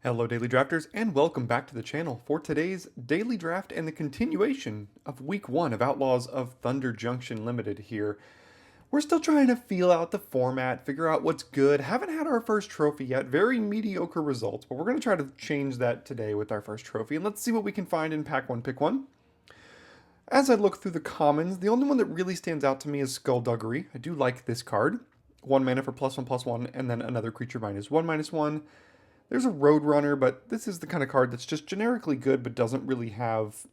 Hello Daily Drafters and welcome back to the channel for today's Daily Draft and the continuation of week 1 of Outlaws of Thunder Junction Limited here. We're still trying to feel out the format, figure out what's good, haven't had our first trophy yet, very mediocre results, but we're going to try to change that today with our first trophy and let's see what we can find in Pack 1 Pick 1. As I look through the commons, the only one that really stands out to me is Skullduggery. I do like this card. 1 mana for +1/+1 and then another creature -1/-1. There's a Roadrunner, but this is the kind of card that's just generically good but doesn't really have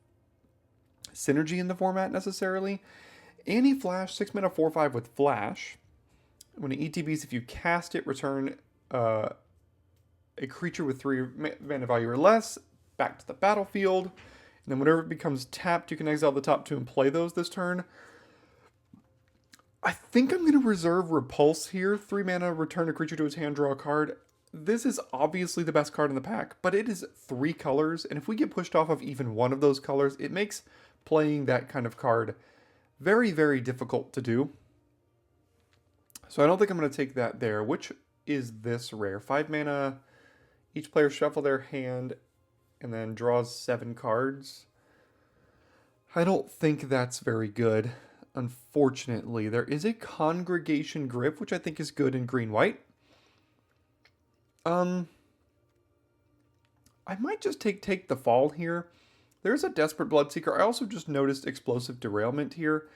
synergy in the format necessarily. Anti-Flash, 6 mana 4/5 with Flash. When it ETBs, if you cast it, return a creature with 3 mana value or less back to the battlefield. And then whenever it becomes tapped, you can exile the top 2 and play those this turn. I think I'm going to reserve Repulse here. 3 mana, return a creature to its hand, draw a card. This is obviously the best card in the pack, but it is 3 colors, and if we get pushed off of even one of those colors, it makes playing that kind of card very, very difficult to do. So I don't think I'm going to take that there. Which is this rare? 5 mana, each player shuffle their hand, and then draws 7 cards. I don't think that's very good, unfortunately. There is a Congregation Grip, which I think is good in green-white. I might just take the fall here. There's a Desperate Bloodseeker. I also just noticed Explosive Derailment here.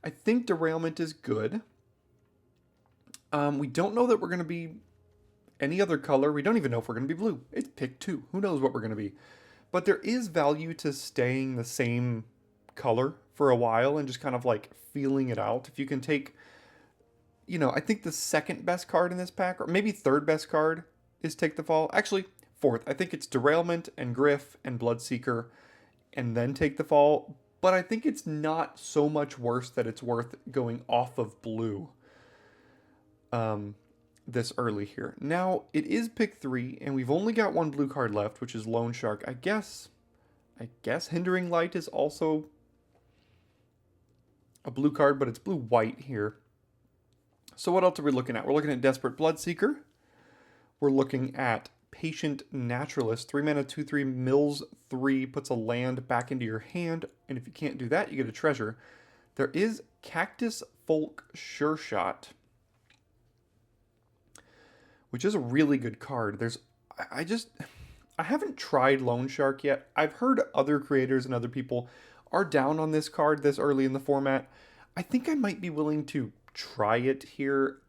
I think Derailment is good. We don't know that we're going to be any other color. We don't even know if we're going to be blue. It's pick 2. Who knows what we're going to be. But there is value to staying the same color for a while and just kind of like feeling it out. If you can take, I think the second best card in this pack, or maybe third best card, is Take the Fall. Actually, 4th. I think it's Derailment and Griff and Bloodseeker and then Take the Fall. But I think it's not so much worse that it's worth going off of blue this early here. Now, it is pick 3 and we've only got 1 blue card left, which is Loan Shark. I guess Hindering Light is also a blue card, but it's blue-white here. So what else are we looking at? We're looking at Desperate Bloodseeker. We're looking at Patient Naturalist. 3 mana, 2/3, mills 3, puts a land back into your hand. And if you can't do that, you get a treasure. There is Cactus Folk Sure Shot, which is a really good card. I haven't tried Loan Shark yet. I've heard other creators and other people are down on this card this early in the format. I think I might be willing to try it here.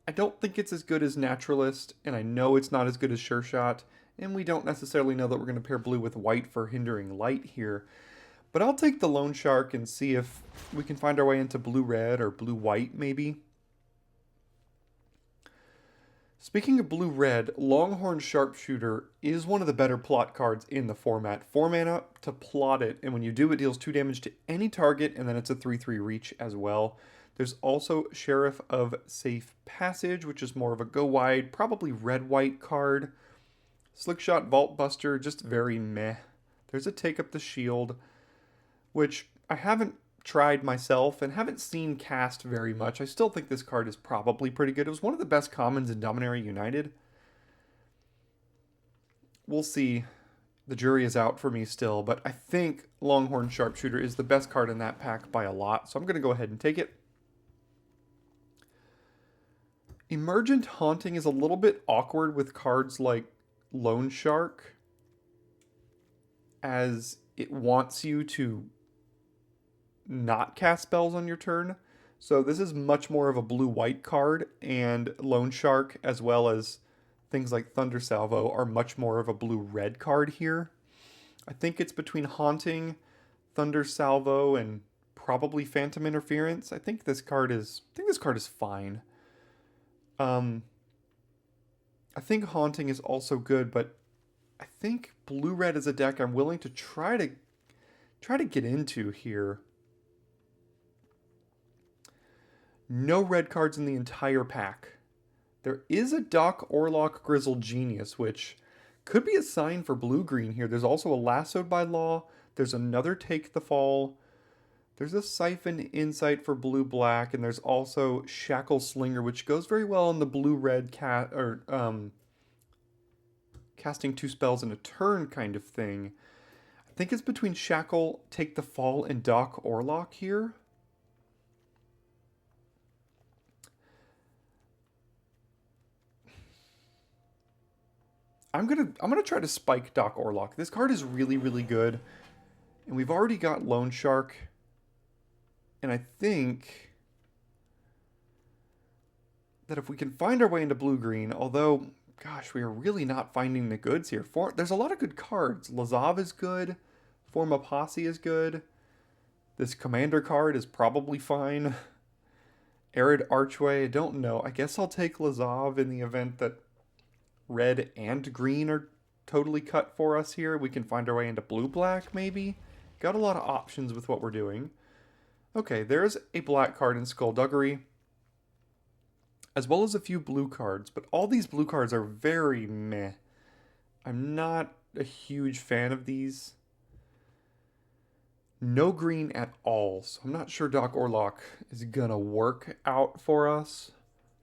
I don't think it's as good as Naturalist, and I know it's not as good as Sure Shot, and we don't necessarily know that we're going to pair blue with white for Hindering Light here. But I'll take the Loan Shark and see if we can find our way into blue-red or blue-white maybe. Speaking of blue-red, Longhorn Sharpshooter is one of the better plot cards in the format. 4 mana to plot it, and when you do, it deals 2 damage to any target, and then it's a 3/3 reach as well. There's also Sheriff of Safe Passage, which is more of a go-wide, probably red-white card. Slickshot Vault Buster, just very meh. There's a Take Up the Shield, which I haven't tried myself and haven't seen cast very much. I still think this card is probably pretty good. It was one of the best commons in Dominaria United. We'll see. The jury is out for me still, but I think Longhorn Sharpshooter is the best card in that pack by a lot, so I'm going to go ahead and take it. Emergent Haunting is a little bit awkward with cards like Loan Shark, as it wants you to not cast spells on your turn. So this is much more of a blue-white card, and Loan Shark, as well as things like Thunder Salvo, are much more of a blue-red card here. I think it's between Haunting, Thunder Salvo, and probably Phantom Interference. I think this card is fine. I think Haunting is also good, but I think blue-red is a deck I'm willing to try to get into here. No red cards in the entire pack. There is a Doc Orlock Grizzled Genius, which could be a sign for blue-green here. There's also a Lassoed by Law. There's another Take the Fall. There's a Siphon Insight for blue-black, and there's also Shackle Slinger, which goes very well in the blue-red casting 2 spells in a turn kind of thing. I think it's between Shackle, Take the Fall, and Doc Orlock here. I'm gonna try to spike Doc Orlock. This card is really, really good. And we've already got Loan Shark. And I think that if we can find our way into blue-green, although, gosh, we are really not finding the goods here. There's a lot of good cards. Lazav is good. Forma Posse is good. This Commander card is probably fine. Arid Archway, I don't know. I guess I'll take Lazav in the event that red and green are totally cut for us here. We can find our way into blue-black, maybe. Got a lot of options with what we're doing. Okay, there's a black card in Skullduggery, as well as a few blue cards, but all these blue cards are very meh. I'm not a huge fan of these. No green at all, so I'm not sure Doc Orlock is gonna work out for us.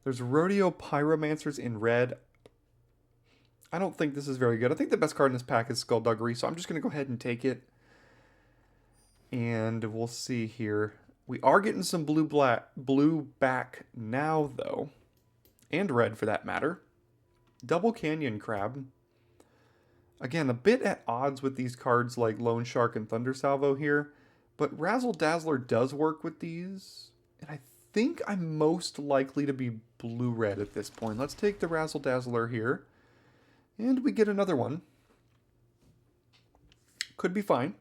There's Rodeo Pyromancers in red. I don't think this is very good. I think the best card in this pack is Skullduggery, so I'm just gonna go ahead and take it. And we'll see here. We are getting some blue back now, though. And red, for that matter. Double Canyon Crab. Again, a bit at odds with these cards like Loan Shark and Thunder Salvo here. But Razzle Dazzler does work with these. And I think I'm most likely to be blue-red at this point. Let's take the Razzle Dazzler here. And we get another one. Could be fine.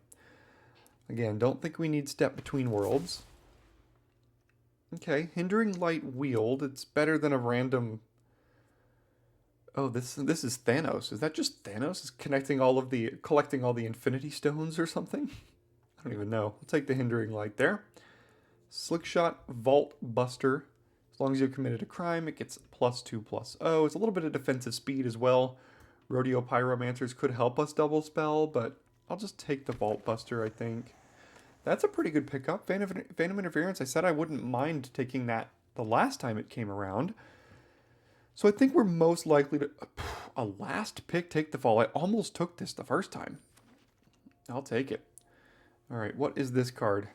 Again, don't think we need Step Between Worlds. Okay, Hindering Light Wield. It's better than a random... Oh, this is Thanos. Is that just Thanos? Is collecting all the Infinity Stones or something? I don't even know. I'll take the Hindering Light there. Slickshot Vault Buster. As long as you've committed a crime, it gets +2/+0. It's a little bit of defensive speed as well. Rodeo Pyromancers could help us double spell, but I'll just take the Vault Buster, I think. That's a pretty good pickup. Phantom Interference, I said I wouldn't mind taking that the last time it came around. So I think we're most likely to... A last pick, take the fall. I almost took this the first time. I'll take it. Alright, what is this card?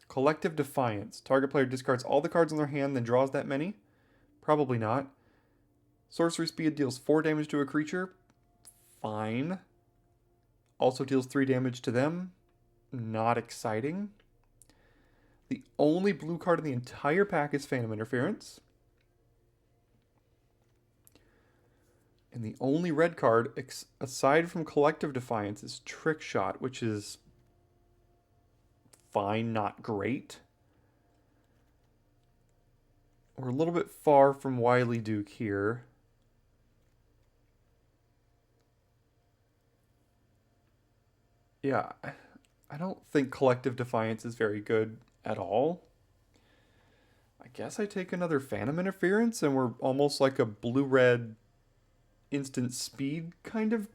Collective Defiance. Target player discards all the cards in their hand, then draws that many? Probably not. Sorcery Speed deals 4 damage to a creature. Fine. Also deals 3 damage to them. Not exciting. The only blue card in the entire pack is Phantom Interference. And the only red card, aside from Collective Defiance, is Trick Shot, which is fine, not great. We're a little bit far from Wily Duke here. Yeah, I don't think Collective Defiance is very good at all. I guess I take another Phantom Interference and we're almost like a blue-red instant speed kind of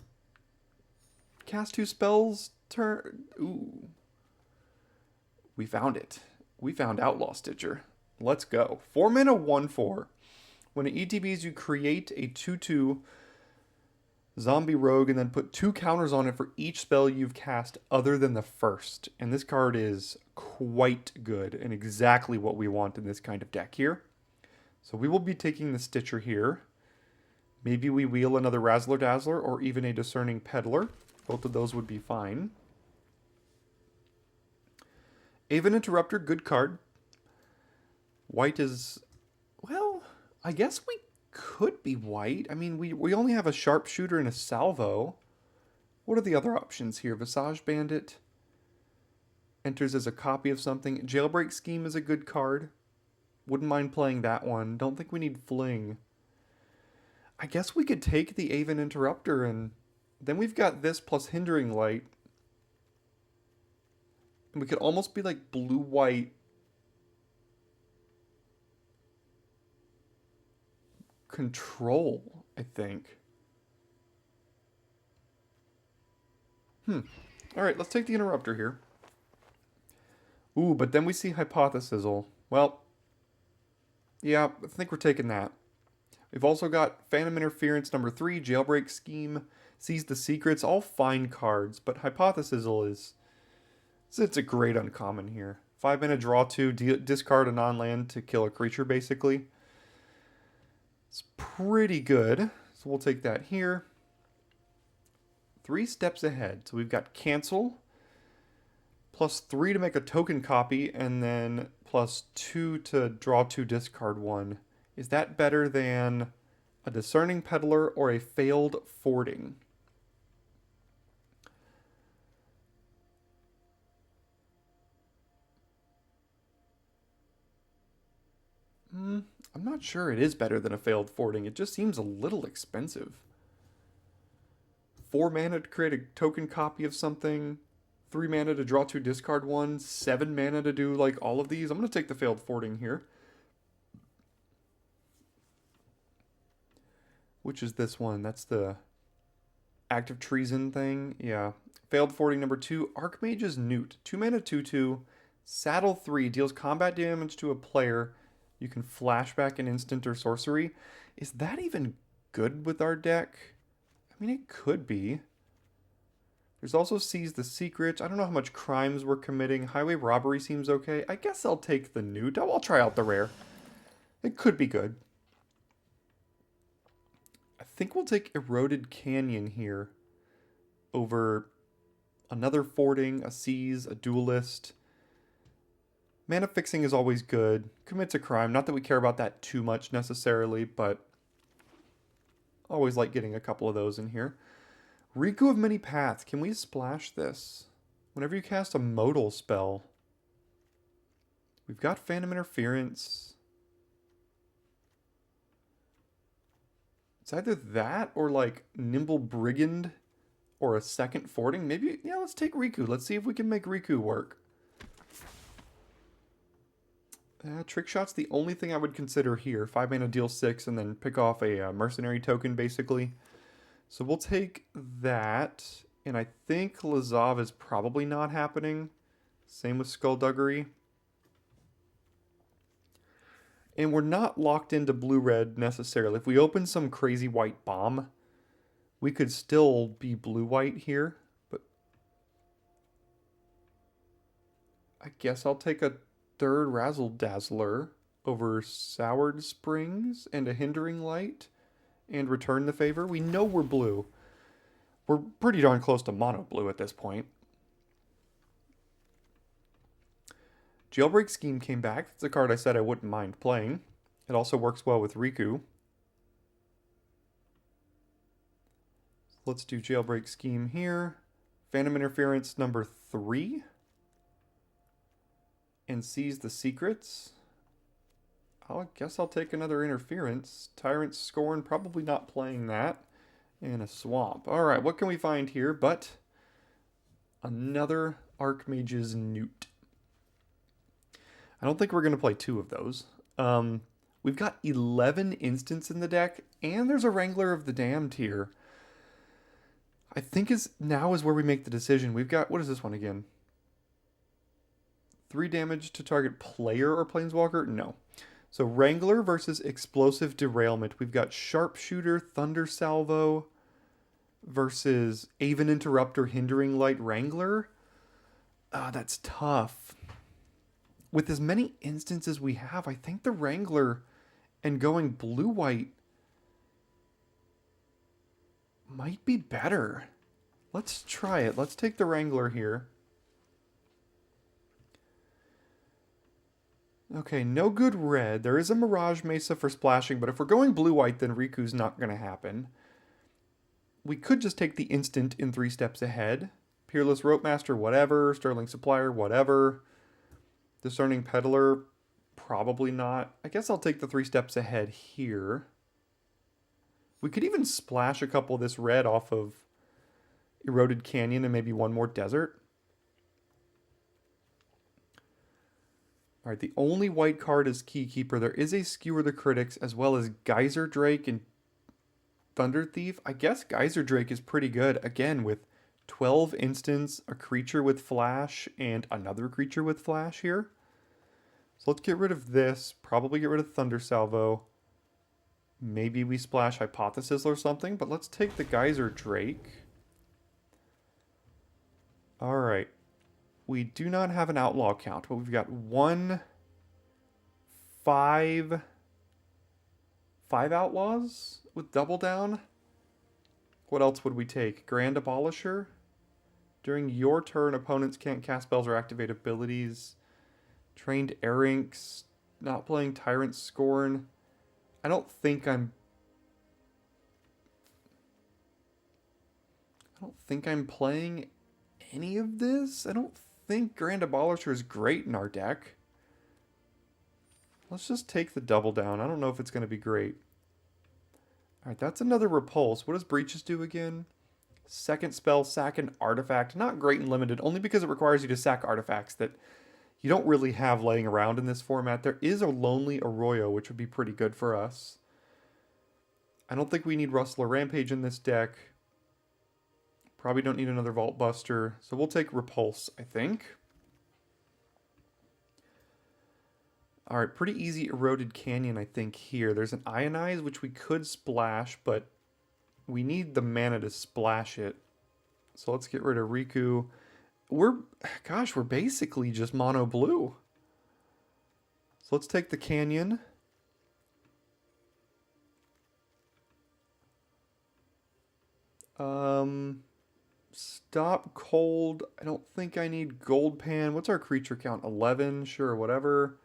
cast 2 spells turn. Ooh. We found it. We found Outlaw Stitcher. Let's go. 4 mana, 1/4. When it ETBs, you create a 2/2 zombie rogue and then put 2 counters on it for each spell you've cast other than the first. And this card is quite good and exactly what we want in this kind of deck here. So we will be taking the Stitcher here. Maybe we wheel another Razzler Dazzler or even a Discerning Peddler. Both of those would be fine. Aven Interrupter, good card. White is, well, I guess we could be white. I mean, we only have a Sharpshooter and a Salvo. What are the other options here? Visage Bandit enters as a copy of something. Jailbreak Scheme is a good card. Wouldn't mind playing that one. Don't think we need Fling. I guess we could take the Aven Interrupter and then we've got this plus Hindering Light. And we could almost be like blue-white control, I think. Alright, let's take the Interrupter here. Ooh, but then we see Hypothesizzle. Well, yeah, I think we're taking that. We've also got Phantom Interference number 3, Jailbreak Scheme. Sees the Secrets, all fine cards, but Hypothesizal is... It's a great uncommon here. 5 mana, draw 2, discard a non-land to kill a creature, basically. It's pretty good, so we'll take that here. 3 steps ahead. So we've got cancel, +3 to make a token copy, and then +2 to draw 2, discard 1. Is that better than a Discerning Peddler or a Failed Fording? I'm not sure it is better than a Failed Fording. It just seems a little expensive. 4 mana to create a token copy of something, 3 mana to draw 2, discard 1, 7 mana to do like all of these. I'm going to take the Failed Fording here. Which is this one? That's the Act of Treason thing. Yeah. Failed Fording number 2, Archmage's Newt. 2 mana, 2/2, saddle 3, deals combat damage to a player. You can flashback an instant or sorcery. Is that even good with our deck? I mean, it could be. There's also Sees the Secret. I don't know how much crimes we're committing. Highway Robbery seems okay. I guess I'll take the Newt. I'll try out the rare. It could be good. I think we'll take Eroded Canyon here over another Fording, a Seize, a Duelist. Mana fixing is always good. Commits a crime. Not that we care about that too much necessarily, but always like getting a couple of those in here. Riku of Many Paths. Can we splash this? Whenever you cast a modal spell. We've got Phantom Interference. It's either that or like Nimble Brigand or a second Fording. Maybe, yeah, let's take Riku. Let's see if we can make Riku work. Trick Shot's the only thing I would consider here. 5 mana, deal 6, and then pick off a mercenary token, basically. So we'll take that. And I think Lazav is probably not happening. Same with Skullduggery. And we're not locked into blue-red necessarily. If we open some crazy white bomb, we could still be blue-white here. But I guess I'll take a third Razzle Dazzler over Soured Springs and a Hindering Light and return the favor. We know we're blue. We're pretty darn close to mono blue at this point. Jailbreak Scheme came back. That's a card I said I wouldn't mind playing. It also works well with Riku. Let's do Jailbreak Scheme here. Phantom Interference number 3. And Sees the Secrets. I guess I'll take another Interference. Tyrant's Scorn, probably not playing that. And a Swamp. Alright, what can we find here but another Archmage's Newt. I don't think we're going to play 2 of those. We've got 11 instants in the deck, and there's a Wrangler of the Damned here. I think now is where we make the decision. We've got, what is this one again? 3 damage to target player or planeswalker? No. So Wrangler versus Explosive Derailment. We've got Sharpshooter, Thunder Salvo versus Aven Interrupter, Hindering Light, Wrangler. That's tough. With as many instances we have, I think the Wrangler and going blue-white might be better. Let's try it. Let's take the Wrangler here. Okay, no good red. There is a Mirage Mesa for splashing, but if we're going blue-white, then Riku's not going to happen. We could just take the instant in 3 steps ahead. Peerless Rope Master, whatever. Sterling Supplier, whatever. Discerning Peddler, probably not. I guess I'll take the 3 steps ahead here. We could even splash a couple of this red off of Eroded Canyon and maybe one more Desert. All right, the only white card is Keykeeper. There is a Skewer the Critics as well as Geyser Drake and Thunder Thief. I guess Geyser Drake is pretty good. Again, with 12 instants, a creature with flash, and another creature with flash here. So let's get rid of this. Probably get rid of Thunder Salvo. Maybe we splash Hypothesis or something, but let's take the Geyser Drake. Alright. We do not have an outlaw count, but we've got 1, 5 outlaws with double down. What else would we take? Grand Abolisher? During your turn, opponents can't cast spells or activate abilities. Trained Erinx. Not playing Tyrant Scorn. I don't think I'm playing any of this. I don't think Grand Abolisher is great in our deck. Let's just take the double down. I don't know if it's going to be great. Alright, that's another Repulse. What does Breaches do again? Second spell, sack an artifact. Not great and limited, only because it requires you to sack artifacts that you don't really have laying around in this format. There is a Lonely Arroyo, which would be pretty good for us. I don't think we need Rustler Rampage in this deck. Probably don't need another Vault Buster. So we'll take Repulse, I think. Alright, pretty easy Eroded Canyon, I think, here. There's an Ionize, which we could splash, but we need the mana to splash it. So let's get rid of Riku. We're basically just mono blue. So let's take the Canyon. Stop Cold. I don't think I need Gold Pan. What's our creature count? 11? Sure, whatever.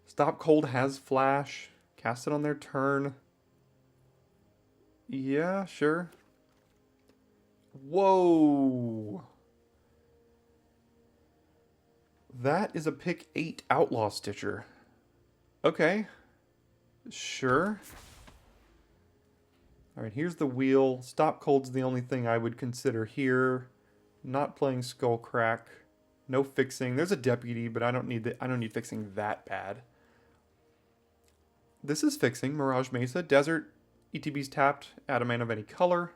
Stop Cold has Flash. Cast it on their turn. Yeah, sure. Whoa. That is a pick 8 Outlaw Stitcher. Okay. Sure. Alright, here's the wheel. Stop Cold's the only thing I would consider here. Not playing Skullcrack. No fixing. There's a Deputy, but I don't need fixing that bad. This is fixing. Mirage Mesa. Desert. ETB's tapped. Add a mana of any color.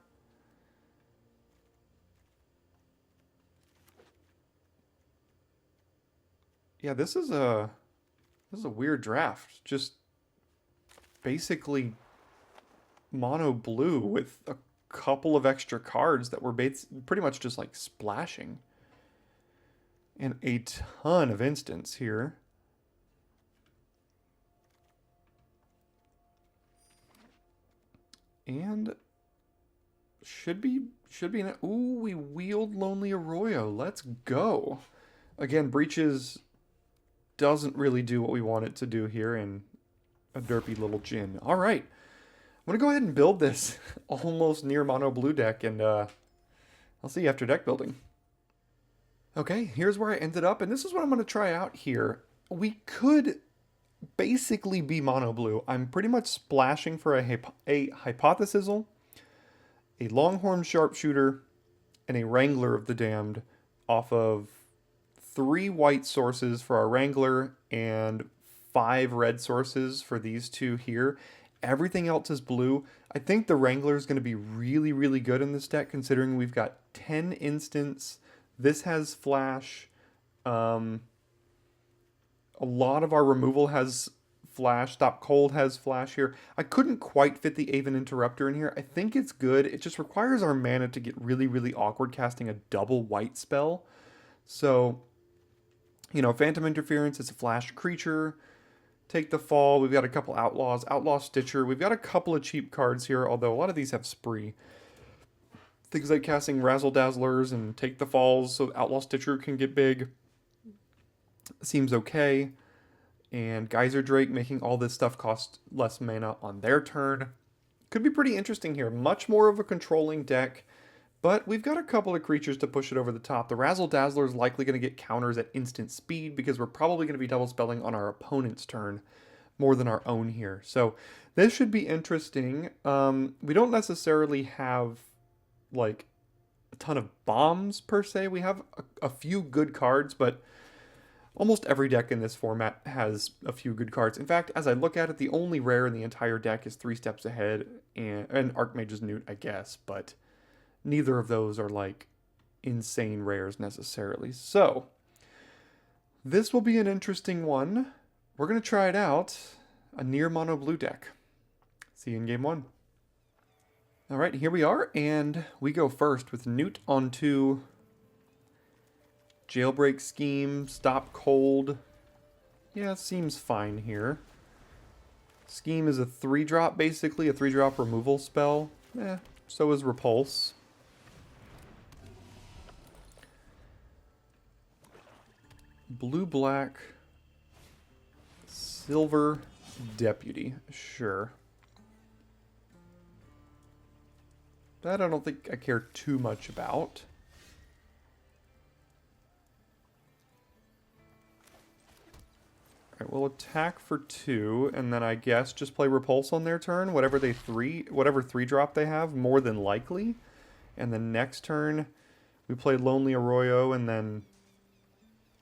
Yeah, this is a weird draft. Just basically mono blue with a couple of extra cards that were pretty much just like splashing. And a ton of instants here. And should be ooh, we wield Lonely Arroyo. Let's go. Again, Breaches doesn't really do what we want it to do here in a derpy little Djinn. All right. I'm going to go ahead and build this almost near mono blue deck, and I'll see you after deck building. Okay, here's where I ended up, and this is what I'm going to try out here. We could basically be mono blue. I'm pretty much splashing for a Hypothesisal, a Longhorn Sharpshooter, and a Wrangler of the Damned off of 3 white sources for our Wrangler and 5 red sources for these two here. Everything else is blue. I think the Wrangler is going to be really, really good in this deck, considering we've got 10 instants. This has Flash. A lot of our removal has Flash. Stop Cold has Flash here. I couldn't quite fit the Aven Interrupter in here. I think it's good. It just requires our mana to get really, really awkward casting a double white spell. So, you know, Phantom Interference is a Flash creature. Take the Fall. We've got a couple Outlaws. Outlaw Stitcher. We've got a couple of cheap cards here, although a lot of these have Spree. Things like casting Razzle Dazzlers and Take the Falls so Outlaw Stitcher can get big. Seems okay. And Geyser Drake making all this stuff cost less mana on their turn. Could be pretty interesting here. Much more of a controlling deck. But we've got a couple of creatures to push it over the top. The Razzle Dazzler is likely going to get counters at instant speed because we're probably going to be double spelling on our opponent's turn more than our own here. So this should be interesting. We don't necessarily have like a ton of bombs per se. We have a few good cards, but almost every deck in this format has a few good cards. In fact, as I look at it, the only rare in the entire deck is 3 Steps Ahead and Archmage's Newt, I guess, but neither of those are like insane rares necessarily. So this will be an interesting one. We're going to try it out. A near mono blue deck. See you in game one. All right, here we are, and we go first with Newt on 2. Jailbreak Scheme, Stop Cold. Yeah, it seems fine here. Scheme is a 3-drop, basically, a 3-drop removal spell. So is Repulse. Blue-black, Silver Deputy. Sure. That I don't think I care too much about. Alright, we'll attack for 2, and then I guess just play Repulse on their turn. Whatever 3-drop they have, more than likely. And the next turn, we play Lonely Arroyo, and then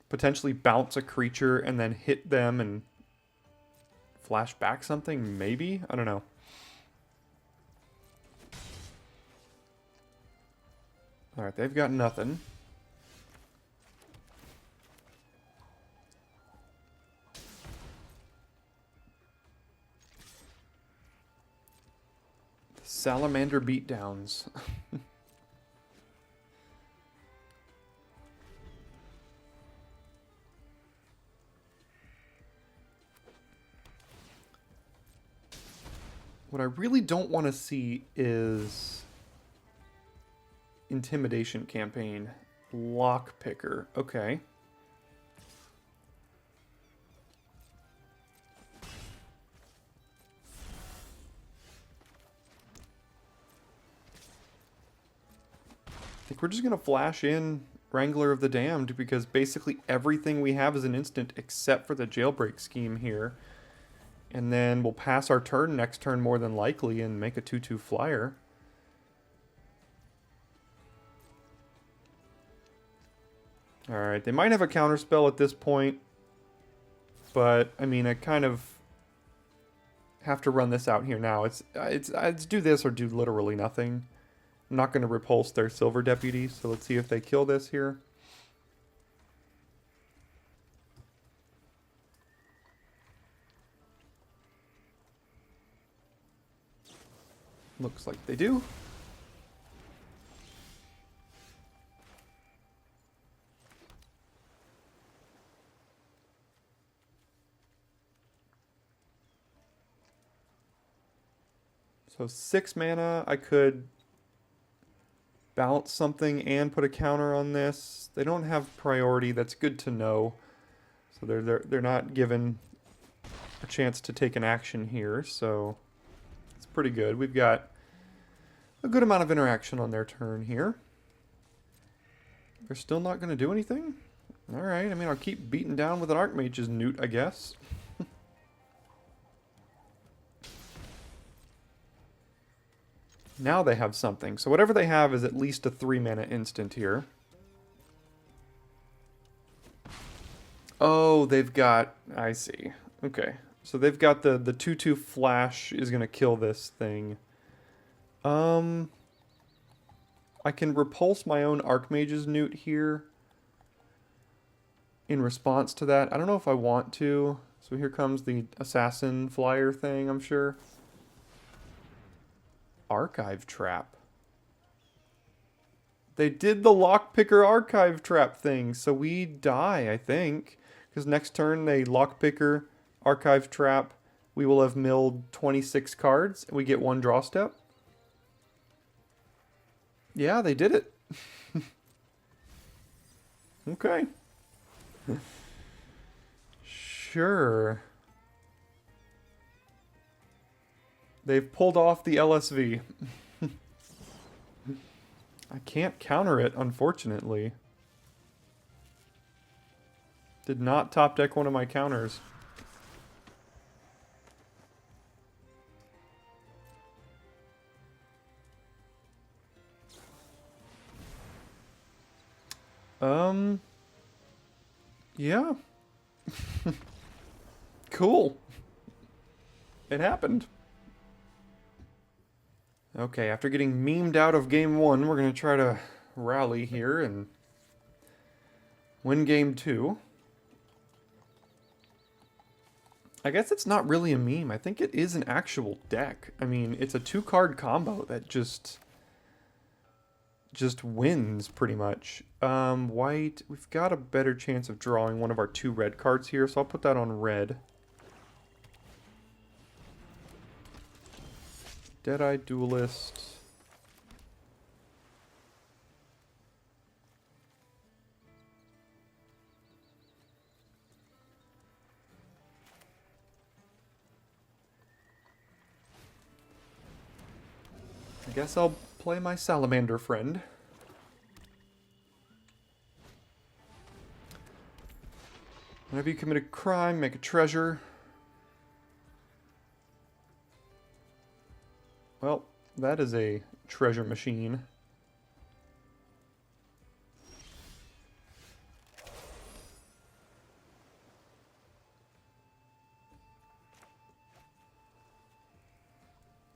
potentially bounce a creature, and then hit them and flash back something, maybe? I don't know. Alright, they've got nothing. Salamander Beatdowns. What I really don't want to see is Intimidation Campaign. Lockpicker. Okay. I think we're just going to flash in Wrangler of the Damned because basically everything we have is an instant except for the Jailbreak Scheme here. And then we'll pass our turn next turn more than likely and make a 2/2 flyer. Alright, they might have a counterspell at this point. But, I mean, I kind of have to run this out here now. It's do this or do literally nothing. I'm not going to repulse their Silver Deputy, so let's see if they kill this here. Looks like they do. So 6 mana, I could bounce something and put a counter on this. They don't have priority. That's good to know. So they're not given a chance to take an action here. So it's pretty good. We've got a good amount of interaction on their turn here. They're still not going to do anything? All right. I mean, I'll keep beating down with an Archmage's Newt, I guess. Now they have something. So whatever they have is at least a 3-mana instant here. Oh, they've got... I see. Okay. So they've got the 2/2 flash is going to kill this thing. I can repulse my own Archmage's Newt here in response to that. I don't know if I want to. So here comes the Assassin Flyer thing, I'm sure. Archive Trap. They did the Lockpicker Archive Trap thing, so we die, I think. Because next turn they Lockpicker Archive Trap. We will have milled 26 cards, and we get 1 draw step. Yeah, they did it. Okay. Sure. They've pulled off the LSV. I can't counter it, unfortunately. Did not top deck one of my counters. Yeah. Cool. It happened. Okay, after getting memed out of game 1, we're going to try to rally here and win game 2. I guess it's not really a meme. I think it is an actual deck. I mean, it's a 2-card combo that just wins pretty much. White, we've got a better chance of drawing one of our 2 red cards here, so I'll put that on red. Deadeye Duelist. I guess I'll play my salamander friend. Whenever you commit a crime, make a treasure. Well, that is a treasure machine.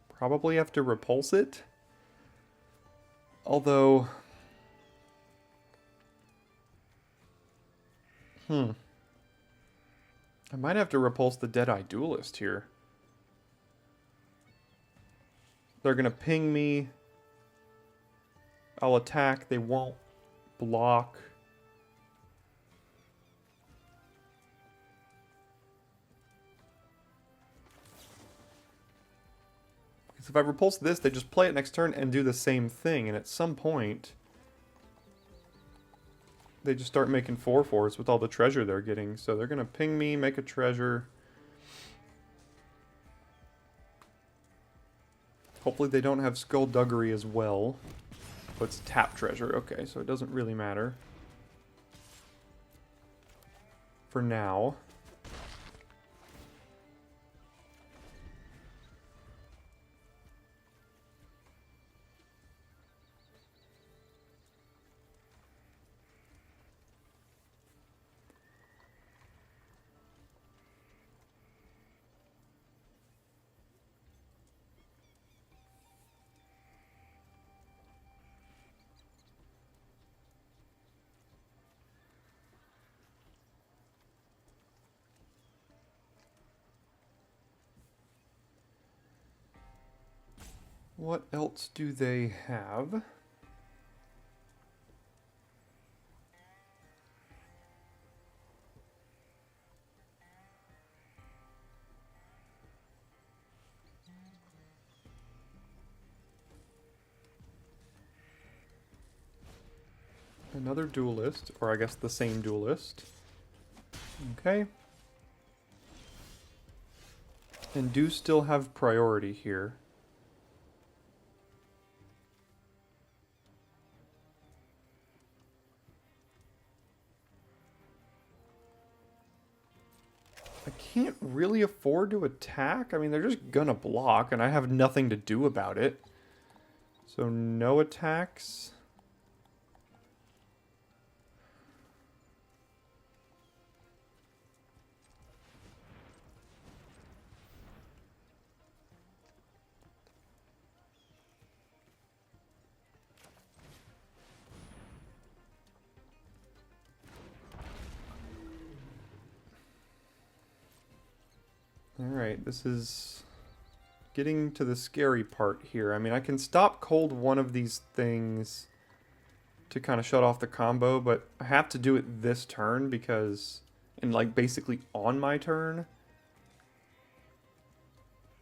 Probably have to repulse it. Although... I might have to repulse the Deadeye Duelist here. They're going to ping me. I'll attack. They won't block. Because if I repulse this, they just play it next turn and do the same thing. And at some point, they just start making 4/4s with all the treasure they're getting. So they're going to ping me, make a treasure. Hopefully they don't have Skullduggery as well. But it's tap treasure. Okay, so it doesn't really matter. For now. What else do they have? Another duelist, or I guess the same duelist. Okay. And do still have priority here. I can't really afford to attack. I mean, they're just gonna block, and I have nothing to do about it. So no attacks. Alright, this is getting to the scary part here. I mean, I can stop cold one of these things to kind of shut off the combo, but I have to do it this turn because, and like basically on my turn,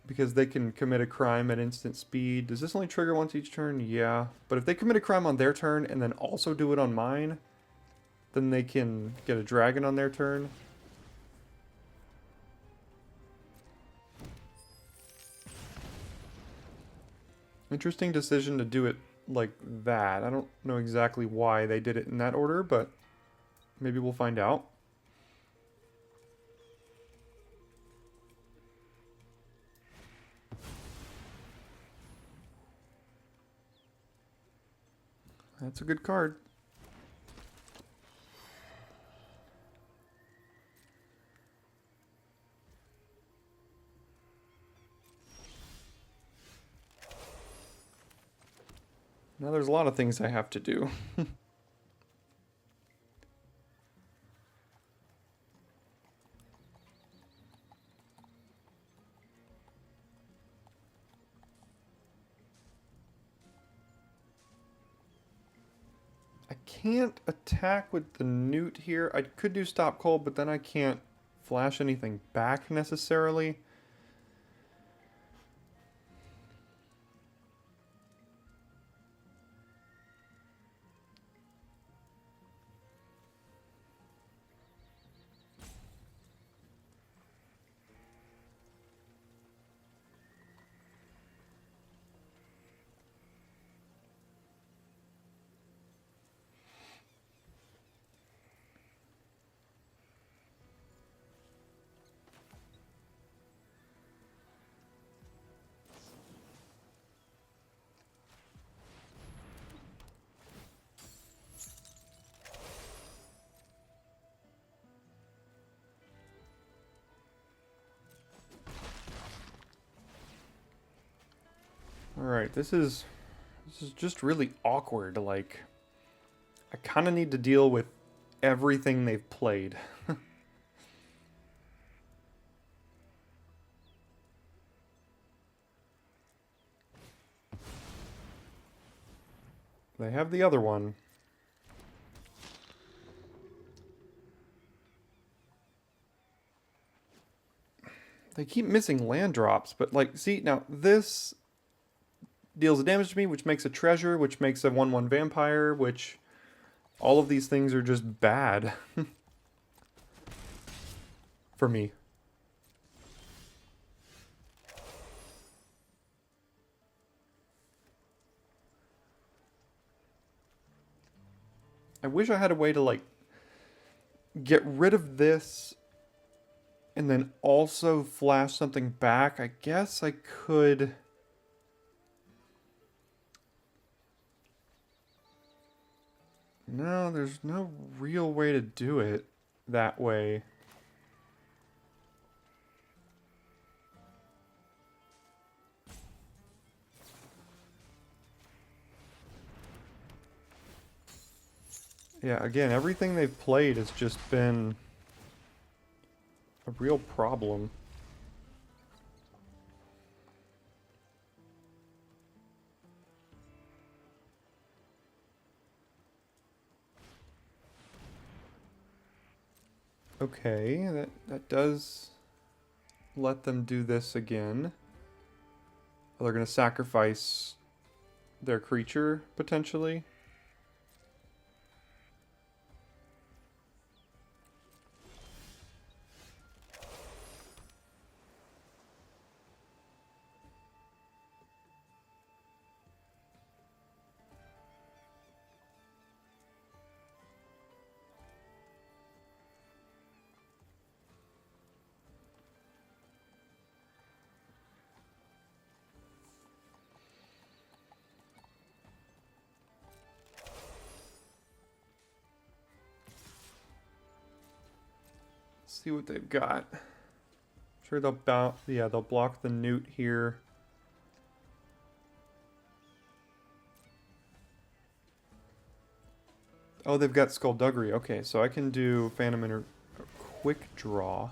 because they can commit a crime at instant speed. Does this only trigger once each turn? Yeah, but if they commit a crime on their turn and then also do it on mine, then they can get a dragon on their turn. Interesting decision to do it like that. I don't know exactly why they did it in that order, but maybe we'll find out. That's a good card. Now there's a lot of things I have to do. can't attack with the Newt here. I could do Stop Cold, but then I can't flash anything back necessarily. Alright, this is just really awkward. Like, I kind of need to deal with everything they've played. They have the other one. They keep missing land drops, but like, see, now this deals damage to me, which makes a treasure, which makes a 1/1 vampire, which all of these things are just bad for me. I wish I had a way to like get rid of this and then also flash something back. I guess I could. No, there's no real way to do it that way. Yeah, again, everything they've played has just been a real problem. Okay, that does let them do this again. Oh, they're going to sacrifice their creature, potentially. See what they've got. Sure, they'll block the Newt here. Oh, they've got Skullduggery. Okay, so I can do Phantom Inter quick draw.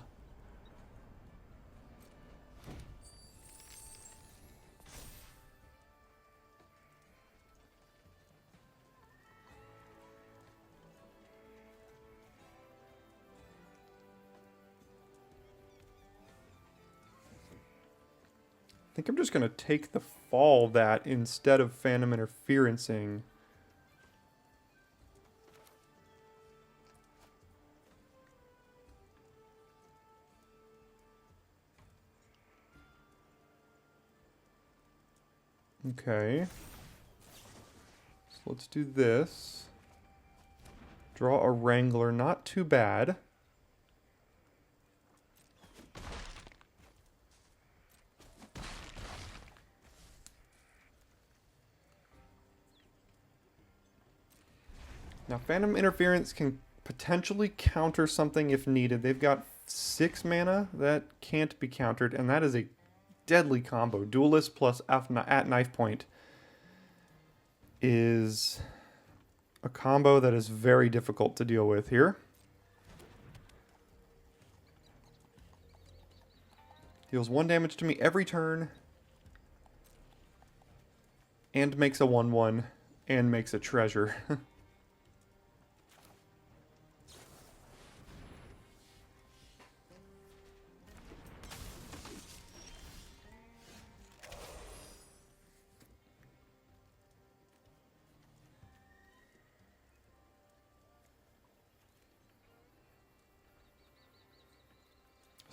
I think I'm just going to take the fall that instead of Phantom Interferencing. Okay. So let's do this. Draw a Wrangler, not too bad. Now, Phantom Interference can potentially counter something if needed. They've got 6 mana that can't be countered, and that is a deadly combo. Duelist plus at knife point is a combo that is very difficult to deal with here. Deals 1 damage to me every turn, and makes a 1/1, and makes a treasure.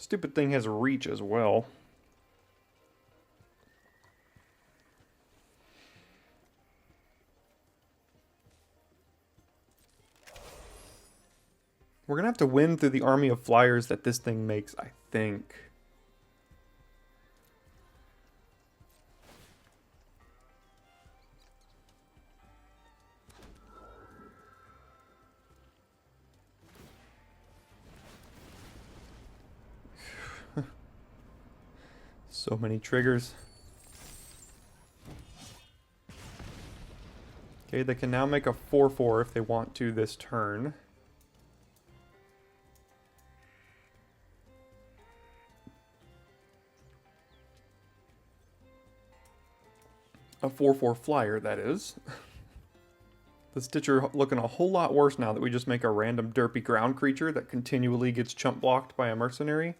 Stupid thing has reach as well. We're going to have to win through the army of flyers that this thing makes, I think. So many triggers. Okay, they can now make a 4/4 if they want to this turn. A 4/4 flyer, that is. The Stitcher looking a whole lot worse now that we just make a random derpy ground creature that continually gets chump blocked by a mercenary.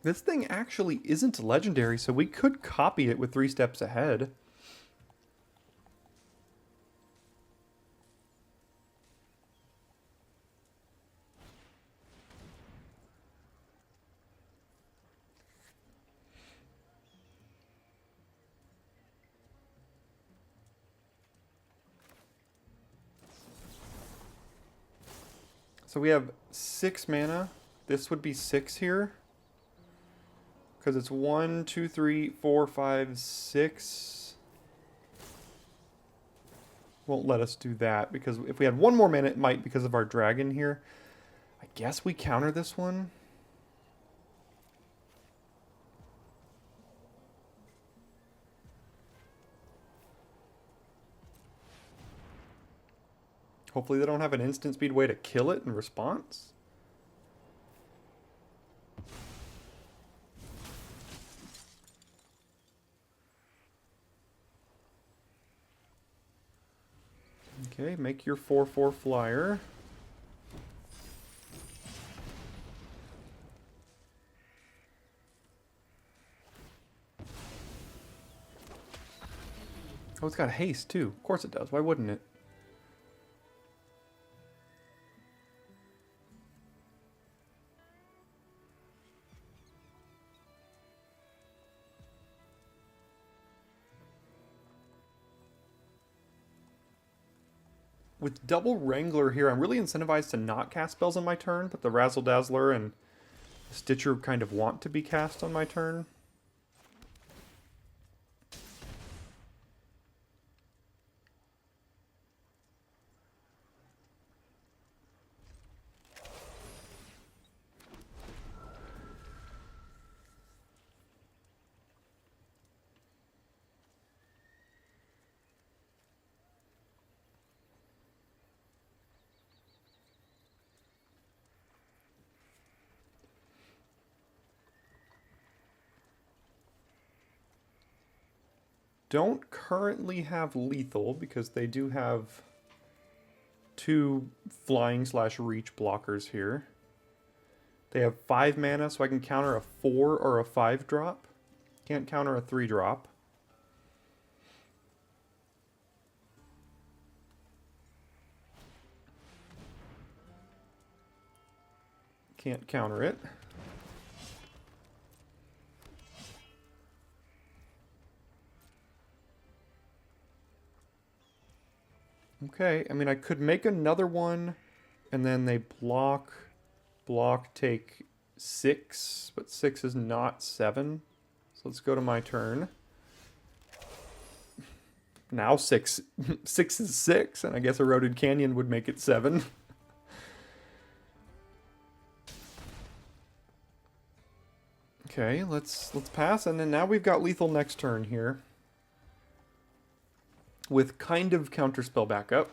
This thing actually isn't legendary, so we could copy it with 3 steps ahead. So we have 6 mana. This would be 6 here. Because it's 1, 2, 3, 4, 5, 6. Won't let us do that, because if we had 1 more mana, it might because of our dragon here. I guess we counter this one. Hopefully they don't have an instant speed way to kill it in response. Okay, make your 4/4 flyer. Oh, it's got haste too. Of course it does. Why wouldn't it? With double Wrangler here, I'm really incentivized to not cast spells on my turn, but the Razzle Dazzler and Stitcher kind of want to be cast on my turn. Don't currently have lethal because they do have 2 flying/reach blockers here. They have 5 mana, so I can counter a 4 or a 5 drop. Can't counter a 3 drop. Can't counter it. Okay, I mean, I could make another one, and then they block, take 6, but 6 is not 7. So let's go to my turn. Now 6, 6 is 6, and I guess Eroded Canyon would make it 7. Okay, let's pass, and then now we've got lethal next turn here. With kind of counterspell backup.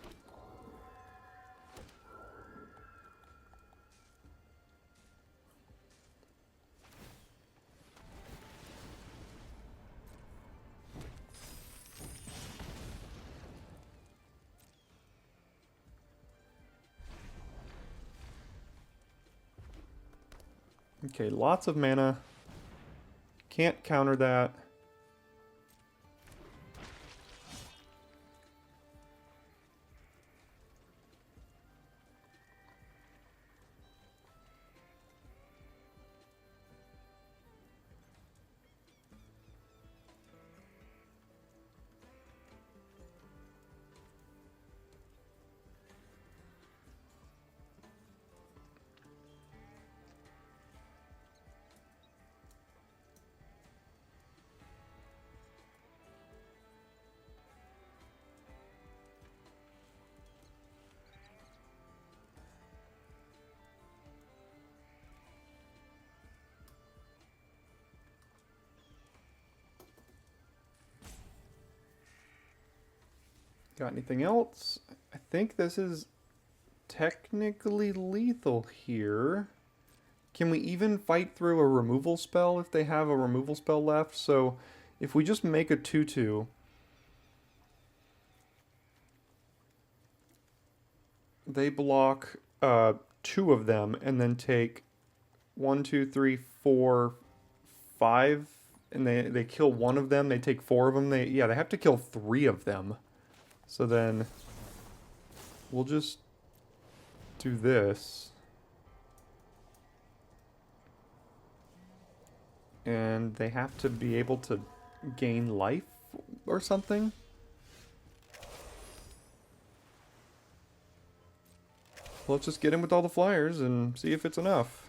Okay, lots of mana. Can't counter that. Got anything else? I think this is technically lethal here. Can we even fight through a removal spell if they have a removal spell left? So if we just make a 2/2, they block two of them and then take 1, 2, 3, 4, 5, and they kill one of them. They take 4 of them. They have to kill 3 of them. So then we'll just do this. And they have to be able to gain life or something. Let's just get in with all the flyers and see if it's enough.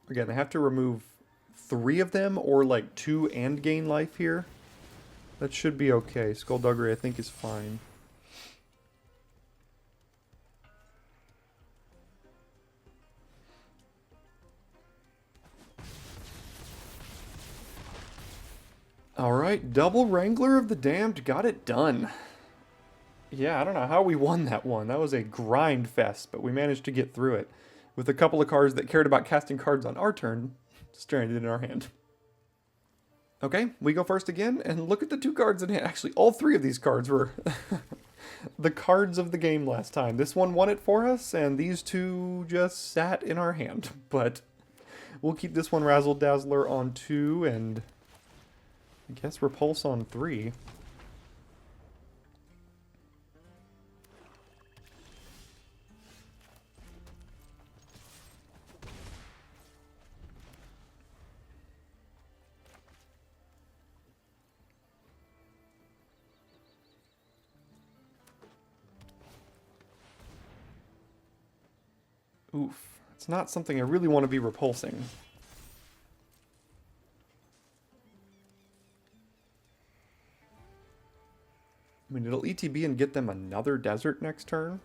Again, they have to remove 3 of them or like 2 and gain life here. That should be okay. Skullduggery, I think, is fine. Alright, double Wrangler of the Damned got it done. Yeah, I don't know how we won that one. That was a grind fest, but we managed to get through it. With a couple of cards that cared about casting cards on our turn, stranded in our hand. Okay, we go first again, and look at the 2 cards in hand. Actually, all 3 of these cards were the cards of the game last time. This one won it for us, and these 2 just sat in our hand. But we'll keep this one Razzle Dazzler on 2, and I guess Repulse on 3. Oof. It's not something I really want to be repulsing. I mean, it'll ETB and get them another desert next turn.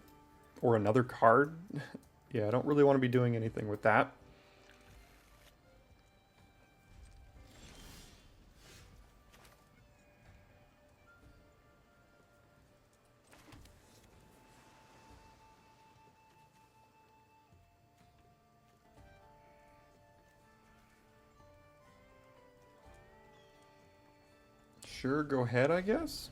Or another card. Yeah, I don't really want to be doing anything with that. Sure, go ahead, I guess.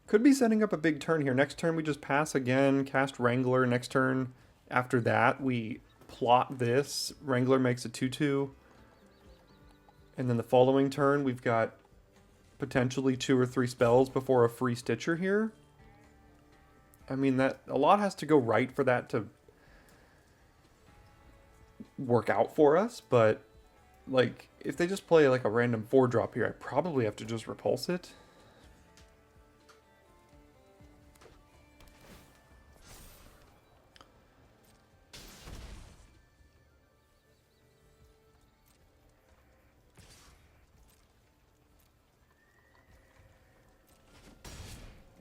Could be setting up a big turn here. Next turn we just pass again, cast Wrangler. Next turn after that we plot this. Wrangler makes a 2/2. And then the following turn we've got potentially 2 or 3 spells before a free Stitcher here. I mean, that a lot has to go right for that to work out for us, but like if they just play like a random 4-drop here, I probably have to just repulse it.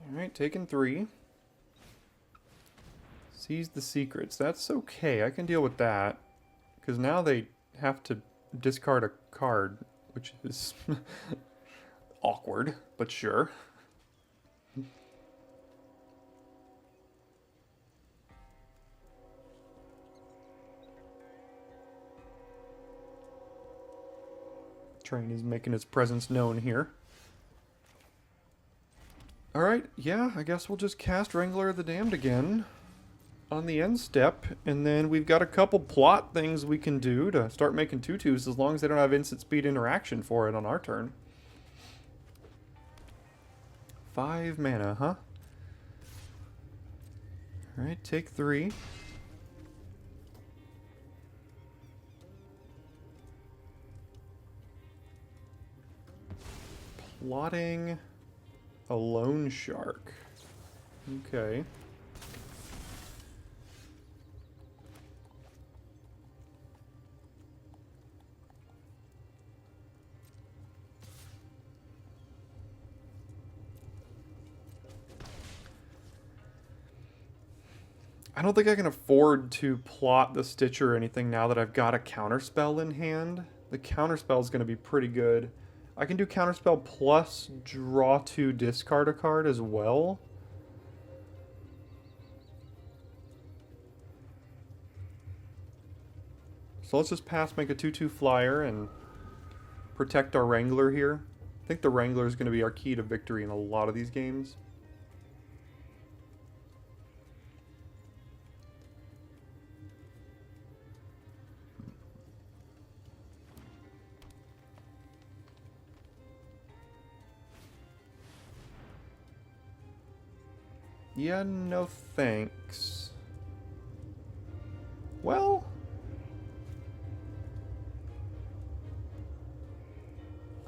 Alright, taking 3. Seize the secrets. That's okay. I can deal with that. Because now they have to discard a card, which is awkward, but sure. Train is making his presence known here. Alright, yeah, I guess we'll just cast Wrangler of the Damned again on the end step, and then we've got a couple plot things we can do to start making 2/2s as long as they don't have instant speed interaction for it on our turn. 5 mana, huh? Alright, take 3. Plotting a loan shark. Okay. I don't think I can afford to plot the Stitcher or anything now that I've got a counterspell in hand. The counterspell is going to be pretty good. I can do counterspell plus draw 2, discard a card as well. So let's just pass, make a 2/2 flyer, and protect our Wrangler here. I think the Wrangler is going to be our key to victory in a lot of these games. Yeah, no thanks. Well,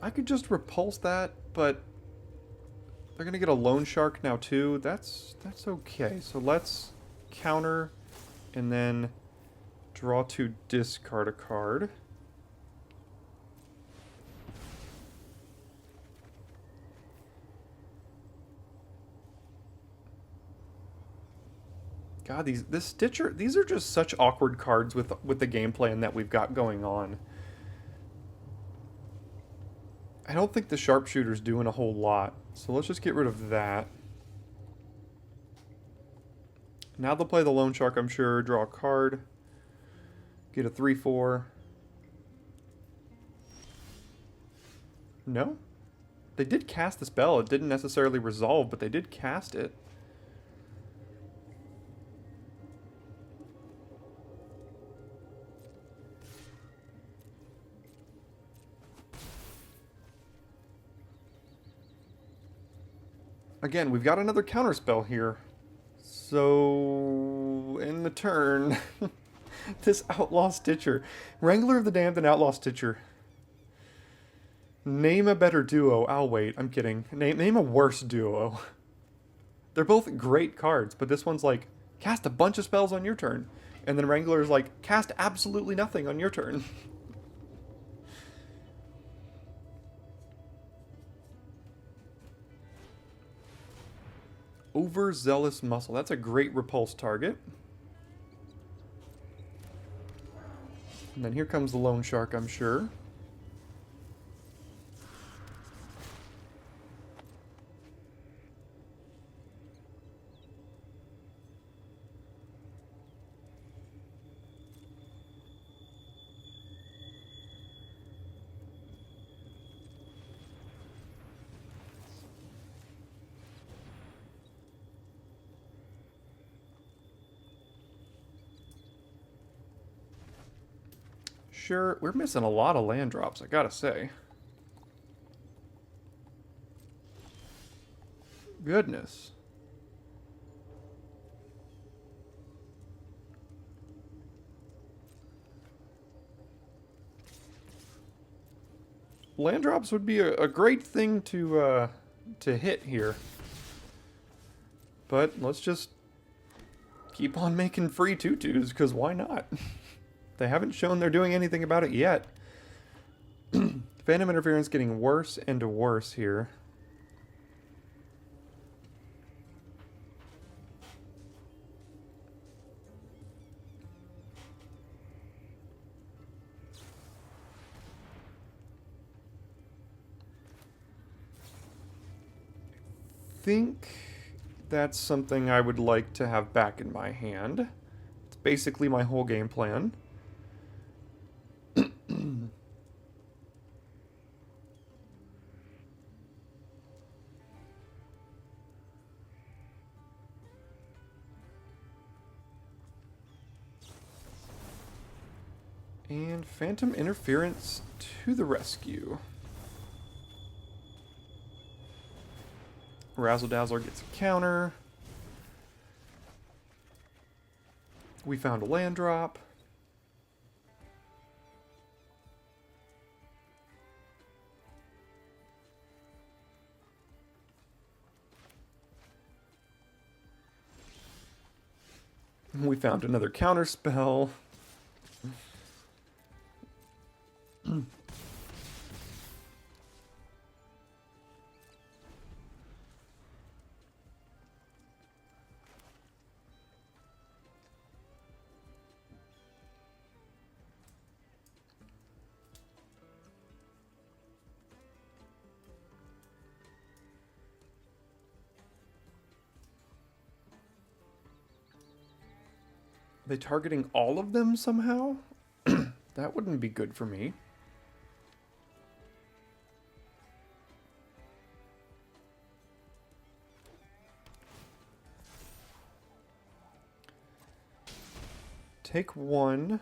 I could just repulse that, but they're gonna get a loan shark now too. That's okay. So let's counter and then draw 2, discard a card. God, this Stitcher, these are just such awkward cards with the game plan that we've got going on. I don't think the sharpshooter's doing a whole lot, so let's just get rid of that. Now they'll play the loan shark, I'm sure. Draw a card. Get a 3/4. No? They did cast the spell. It didn't necessarily resolve, but they did cast it. Again, we've got another counterspell here. So, in the turn, this Outlaw Stitcher. Wrangler of the Damned and Outlaw Stitcher. Name a better duo. I'll wait. I'm kidding. Name a worse duo. They're both great cards, but this one's like, cast a bunch of spells on your turn. And then Wrangler's like, cast absolutely nothing on your turn. Overzealous Muscle. That's a great repulse target. And then here comes the loan shark, I'm sure. Sure, we're missing a lot of land drops, I gotta say. Goodness. Land drops would be a great thing to hit here. But let's just keep on making free 2/2s, because why not? They haven't shown they're doing anything about it yet. Phantom Interference getting worse and worse here. I think that's something I would like to have back in my hand. It's basically my whole game plan. And Phantom Interference to the rescue. Razzle Dazzler gets a counter. We found a land drop. We found another counter spell. Are they targeting all of them somehow? That wouldn't be good for me. Take one.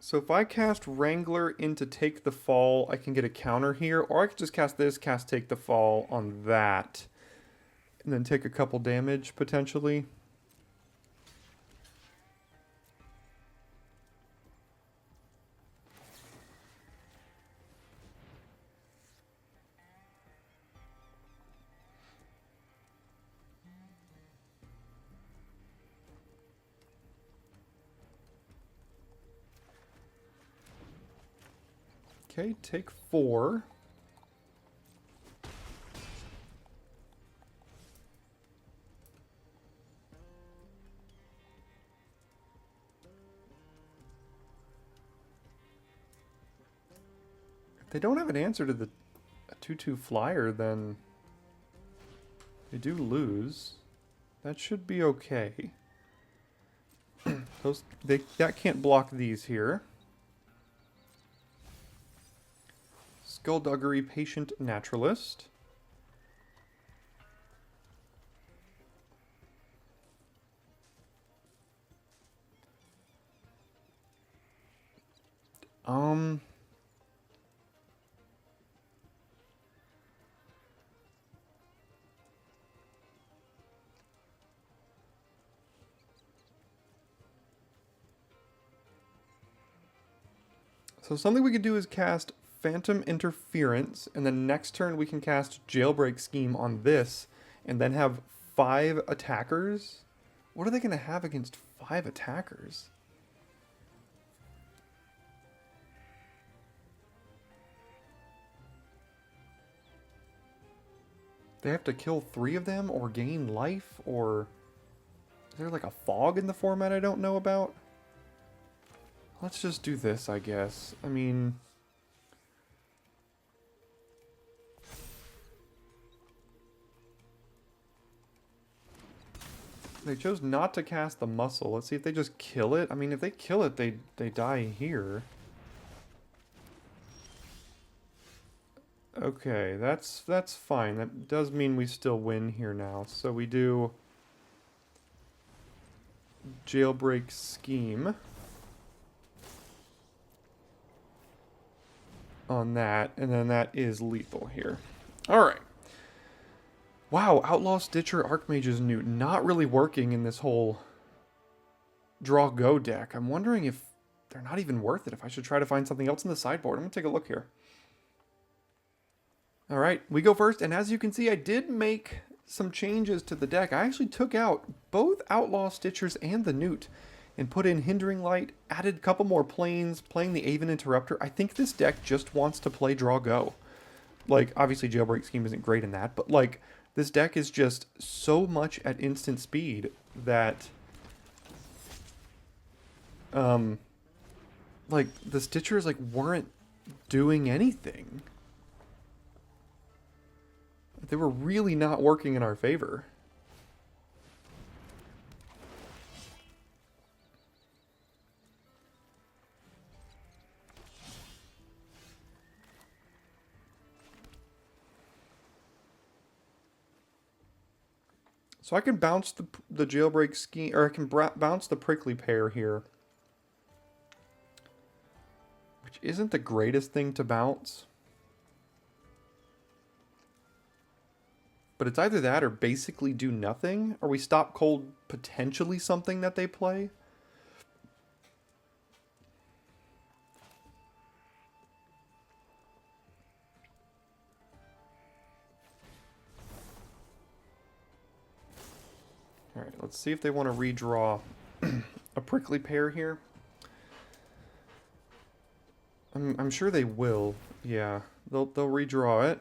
So if I cast Wrangler into Take the Fall, I can get a counter here, or I could just cast this, cast Take the Fall on that, and then take a couple damage, potentially. Okay, take 4. If they don't have an answer to the 2/2 flyer, then they do lose. That should be okay. That can't block these here. Skullduggery, Patient Naturalist. So something we could do is cast Phantom Interference, and then next turn we can cast Jailbreak Scheme on this, and then have 5 attackers. What are they going to have against 5 attackers? They have to kill 3 of them, or gain life, or... Is there like a fog in the format I don't know about? Let's just do this, I guess. I mean... They chose not to cast the muscle. Let's see if they just kill it. I mean, if they kill it, they die here. Okay, that's fine. That does mean we still win here now. So we do... Jailbreak Scheme. On that, and then that is lethal here. Alright. Wow, Outlaw Stitcher Archmage's Newt not really working in this whole draw go deck. I'm wondering if they're not even worth it, if I should try to find something else in the sideboard. I'm going to take a look here. Alright, we go first, and as you can see, I did make some changes to the deck. I actually took out both Outlaw Stitchers and the Newt and put in Hindering Light, added a couple more planes, playing the Aven Interrupter. I think this deck just wants to play draw go. Like, obviously Jailbreak Scheme isn't great in that, but like, this deck is just so much at instant speed that, like, the Stitchers, like, weren't doing anything. They were really not working in our favor. So I can bounce the Jailbreak Scheme, or I can bounce the Prickly Pear here. Which isn't the greatest thing to bounce. But it's either that or basically do nothing, or we stop cold potentially something that they play. Alright, let's see if they want to redraw a prickly pear here. I'm sure they will. Yeah, they'll redraw it.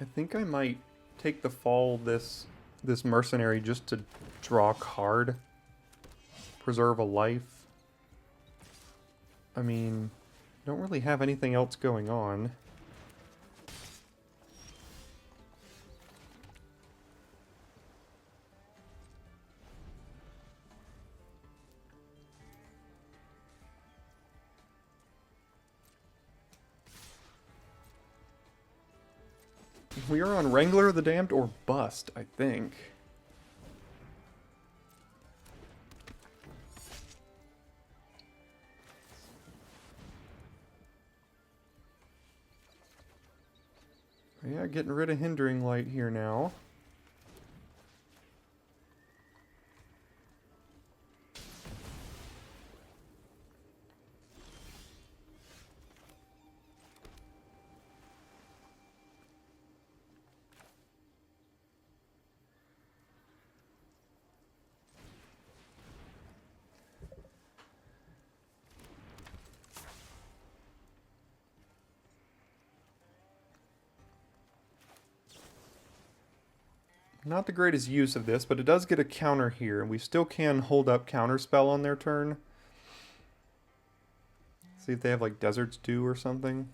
I think I might take the fall this mercenary just to draw a card. Preserve a life. I mean, don't really have anything else going on. We are on Wrangler of the Damned or Bust, I think. Yeah, getting rid of Hindering Light here now. Not the greatest use of this, but it does get a counter here, and we still can hold up Counterspell on their turn. See if they have like Desert's Dew or something.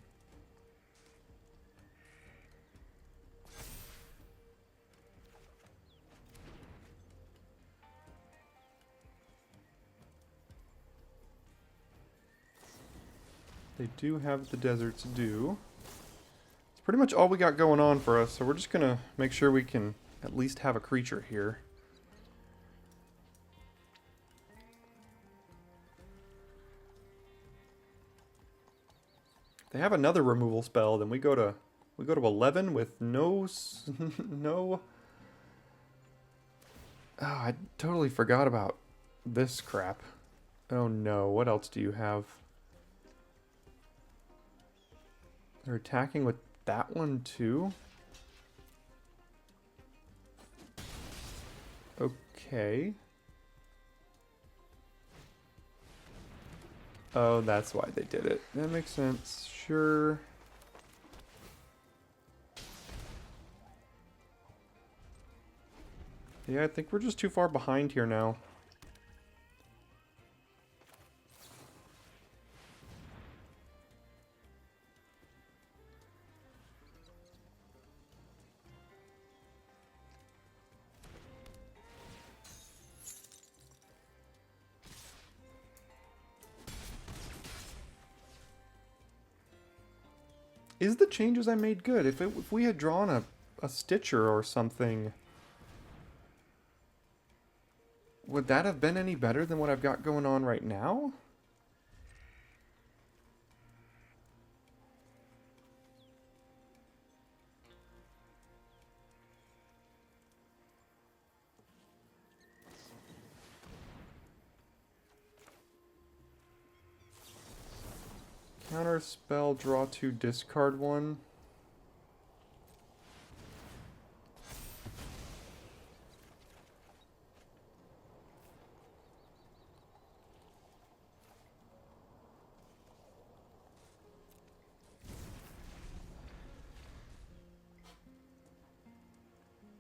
They do have the Desert's Dew. It's pretty much all we got going on for us, so we're just gonna make sure we can at least have a creature here. If they have another removal spell, then we go to 11 with no no. Oh, I totally forgot about this crap. Oh no, what else do you have? They're attacking with that one too? Okay. Oh, that's why they did it. That makes sense. Sure. Yeah, I think we're just too far behind here now. Is the changes I made good? If we had drawn a Stitcher or something, would that have been any better than what I've got going on right now? Counter spell, draw 2, discard 1.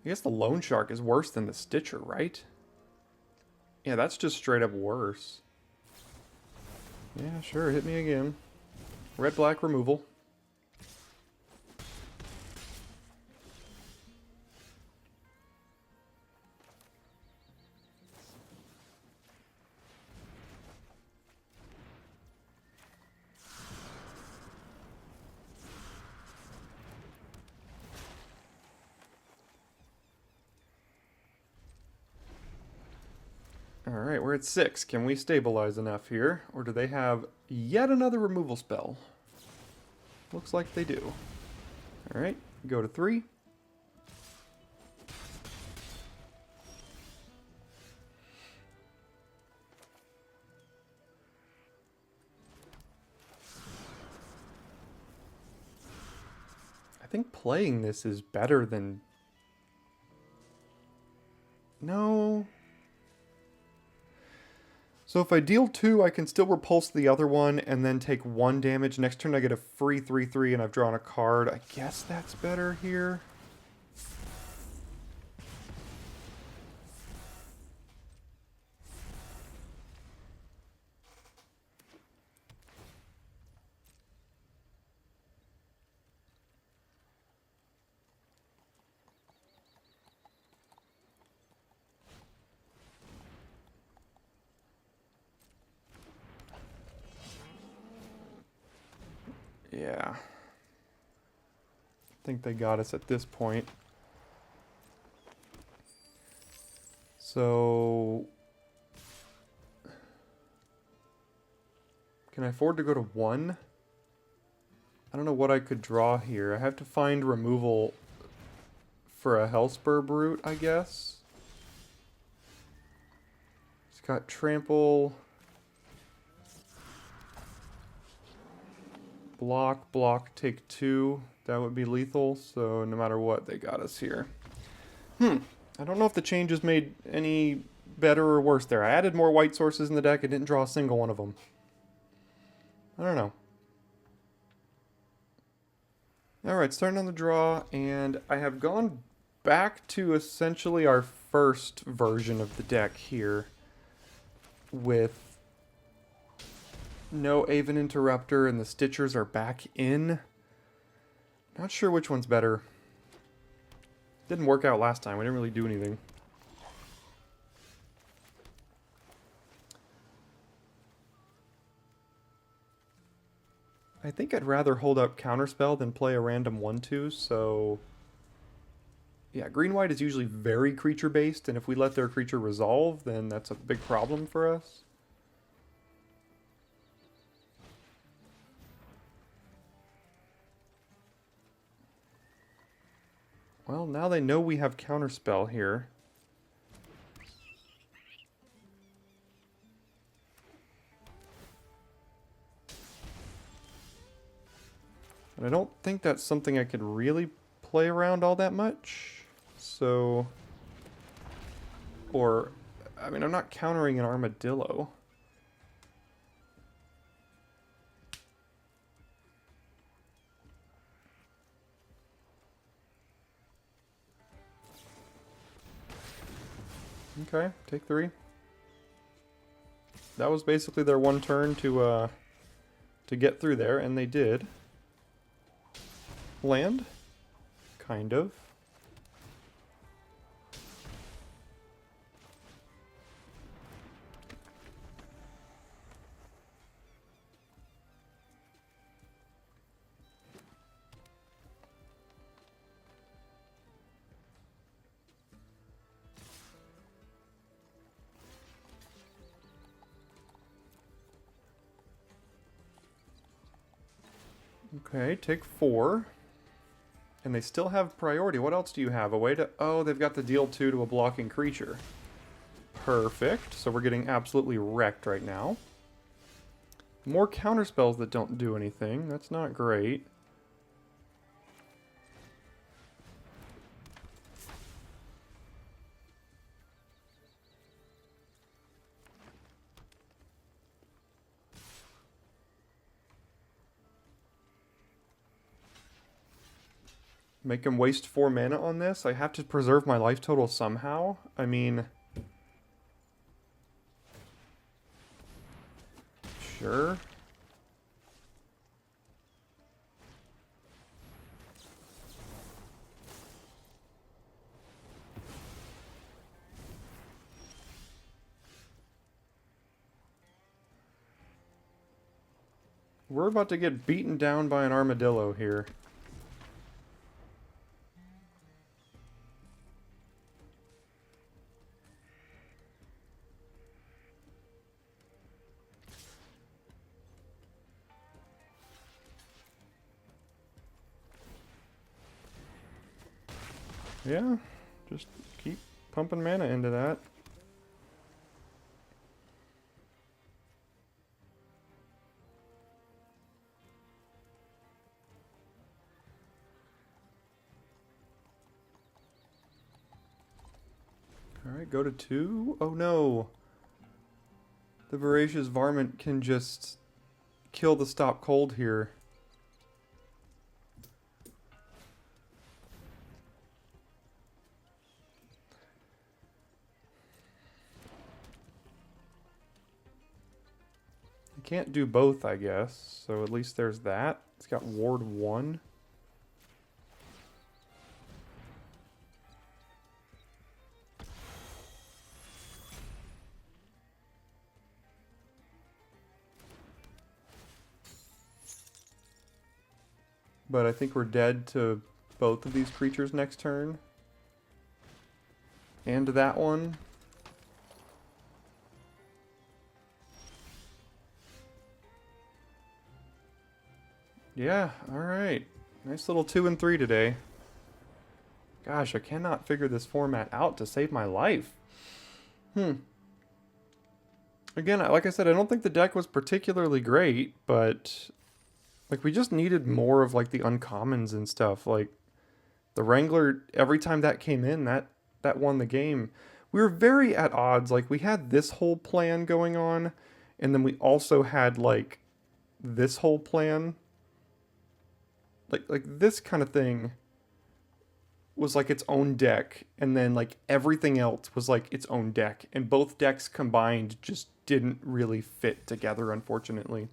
I guess the Loan Shark is worse than the Stitcher, right? Yeah, that's just straight up worse. Yeah, sure, hit me again. Red-black removal. Alright, we're at 6. Can we stabilize enough here? Or do they have yet another removal spell? Looks like they do. Alright, go to 3. I think playing this is better than... No. So if I deal 2, I can still repulse the other one and then take 1 damage. Next turn I get a free 3/3 and I've drawn a card. I guess that's better here. Yeah. I think they got us at this point. So... Can I afford to go to 1? I don't know what I could draw here. I have to find removal for a Hellspur Brute, I guess. It's got Trample... Block, block, take 2. That would be lethal, so no matter what, they got us here. I don't know if the changes made any better or worse there. I added more white sources in the deck. I didn't draw a single one of them. I don't know. Alright, starting on the draw, and I have gone back to essentially our first version of the deck here with no Aven Interrupter, and the Stitchers are back in. Not sure which one's better. Didn't work out last time. We didn't really do anything. I think I'd rather hold up Counterspell than play a random 1/2, so... Yeah, green-white is usually very creature-based, and if we let their creature resolve, then that's a big problem for us. Well, now they know we have Counterspell here. And I don't think that's something I could really play around all that much. So... Or... I mean, I'm not countering an Armadillo. Okay, take 3. That was basically their one turn to get through there, and they did. Land? Kind of. Okay, take 4. And they still have priority. What else do you have? A way to... Oh, they've got the deal 2 to a blocking creature. Perfect. So we're getting absolutely wrecked right now. More counterspells that don't do anything. That's not great. Make him waste 4 mana on this? I have to preserve my life total somehow? I mean... Sure. We're about to get beaten down by an armadillo here. Yeah, just keep pumping mana into that. Alright, go to 2. Oh no! The Voracious Varmint can just kill the Stop Cold here. I can't do both, I guess, so at least there's that. It's got Ward 1. But I think we're dead to both of these creatures next turn. And to that one. Yeah, alright. Nice little 2 and 3 today. Gosh, I cannot figure this format out to save my life. Again, like I said, I don't think the deck was particularly great, but like we just needed more of like the uncommons and stuff. Like the Wrangler, every time that came in, that won the game. We were very at odds. Like we had this whole plan going on, and then we also had like this whole plan. Like this kind of thing was like its own deck, and then like everything else was like its own deck, and both decks combined just didn't really fit together, unfortunately.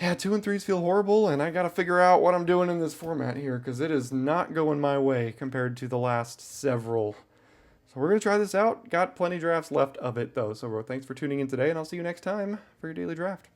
Yeah, 2 and 3s feel horrible, and I gotta figure out what I'm doing in this format here, because it is not going my way compared to the last several. So we're gonna try this out. Got plenty drafts left of it, though, so thanks for tuning in today, and I'll see you next time for your daily draft.